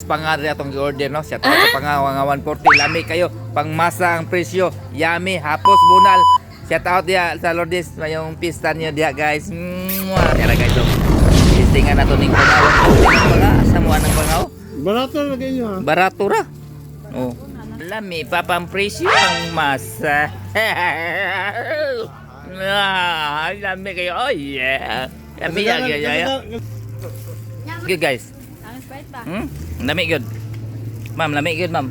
Pangadre atong i-order no. Shout out sa pangawa nga 140 lami kayo. Pangmasa ang presyo. Yummy, hapos bunal. Shout out dia sa Lourdes mayong pista niyo dia guys. Kaya guys so. Listingan nato ning pangaw. Mga samuan ng pangaw. Barato lagi niyo ha. Barato ra. Oh. Lami papang presyo ang masa. Lami kayo. Oh yeah. Lami ya. Good guys. Lami good. Ma'am, lami good ma'am.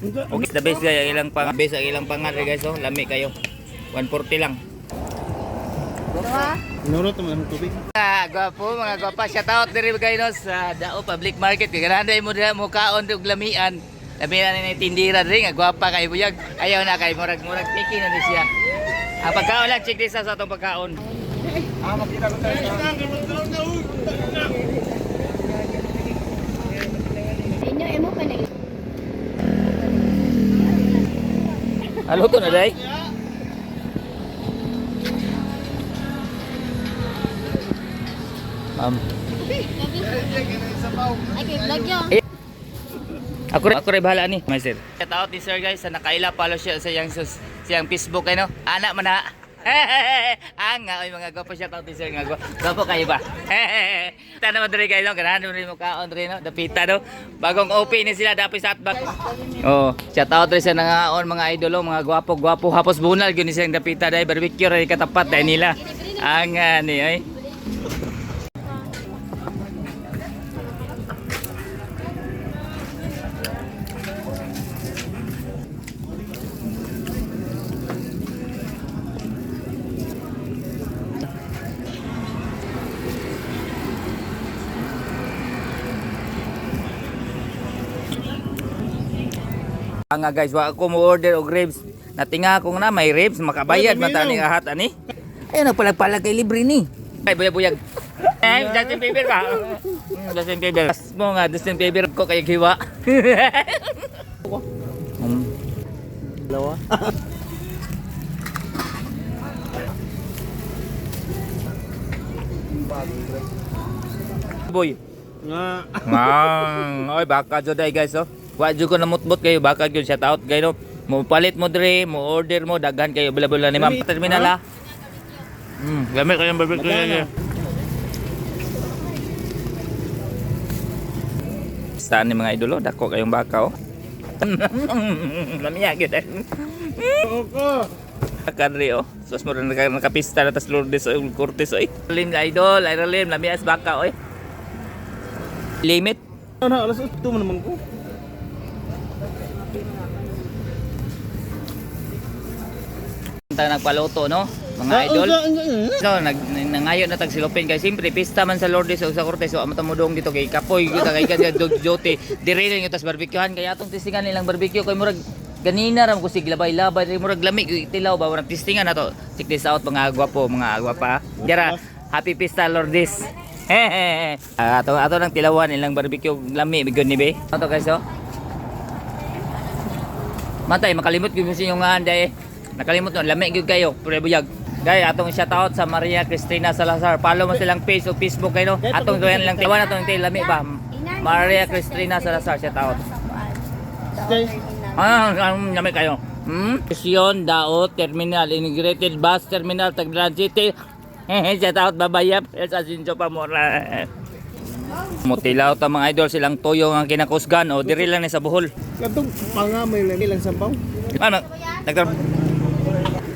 Okay, the best guys, ang ilang pangadre guys oh. Lami kayo. 140 lang. Nurot naman ang tubig. Gwapo, mga gwapa. Shout out diri guys sa Dao Public Market. Ganahanday mo dira mo kaon og lamian. Lamian ni tindira diri nga gwapa kay buyag. Ayaw na kay murag tiki na ni siya. Ang pagkaon lang check this sa atong pagkaon. Makita ko tayo. Inyo emo pa na. Halo to na day. Ay, kay vlog yo. Ako rin bahala ni. Master. Shout out ni sir guys sa nakaila follow siya sa siyang Facebook ano. Anak man na. Nga oy mga gwapo shout out ni sir nga gwapo kayo ba. Tana mo diri guys no ganahan mo rin mo kaon diri no dapita no. Bagong OP ni sila dapat sa atbak. Oh, shout out rin sa nangaon mga idolo mga gwapo hapos bunal gyud ni siyang dapita dai barbecue rin katapat dai nila. Ni oy. Nga guys, wa ako mo order og ribs. Natinga ko na may ribs, makabayad man tani ahat ani. Ayun nagpalag kay libre ni. Ay buyag. Justin Bieber ba? Justin Bieber. Mo nga Justin Bieber ko kay hiwa. Lawa. Boy. Nga. Oy baka joday guys oh. Wa jud ko namutbot kayo baka gyud shout out kayo no. Mo palit mo dire, mo order mo daghan kayo available na ni ma'am terminal ha. Gamit kayo barbecue niya. Saan ni mga idolo dako kayong baka oh. Lamiya gyud. Oko. Kadri oh. Sus mo rin nakapista na tas Lourdes o Cortez oy. Lim idol, lim lamiya sa baka oy. Limit. Ano alas 8 man naman ko. Nagpaluto no mga idol. So nangayo na tag silopin kay simpre pista man sa Lourdes o sa Cortez so amatamo dito kay kapoy kita kay kan jote dire rin tas barbecuehan kay atong testingan nilang barbecue kay murag ganina ram ko sig labay-labay murag lamig tilaw ba murag testingan nato check this out mga gwapo mga gwapa dira happy pista Lourdes. Ato nang tilawan nilang barbecue lami bigon ni be ato guys oh matay makalimot gyud si yung anday nakalimot nun, lami gyud kayo, pure buyag. Guys, atong shout out sa Maria Cristina Salazar. Follow mo silang page o Facebook kayo. Atong doyan lang tiwan atong lami ba. Maria Cristina Salazar shout out. Lami kayo. Station Dao Terminal Integrated Bus Terminal Tagbilan City. Shout out babayap sa Sinjo Pamora. Mutilaw ta mga idol silang toyo nga kinakusgan o diri lang ni sa Bohol. Katong pangamay lang sampaw. Ano?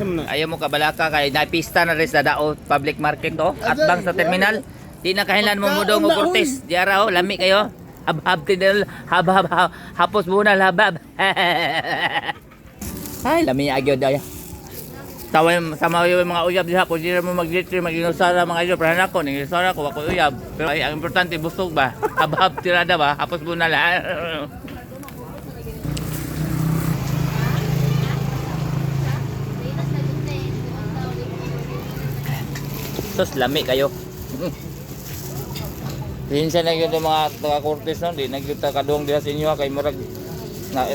Ayaw mo kabalaka kay napista na rin sa Dao Public Market oh. Atbang sa terminal. Di na kahilan mo mudong o Cortez. Diara oh, lami kayo. Hab tinel hapos bunal habab. Ay, lami agyo daya. Taway sama yung mga uyab diha pud mo mag-litri mag-inusara mga idol para nako ning inusara ko ako uyab. Pero ay ang importante busog ba? Hab tirada ba? Hapos bunal. Sus, lami kayo. Pinsan na yun yung mga taga-Cortez no, di nagyuta kadung diha sa inyo kay murag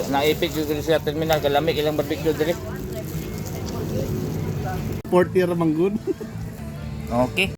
naipit yung sa terminal kalami ilang barbecue diri. 40 ra man good. Okay.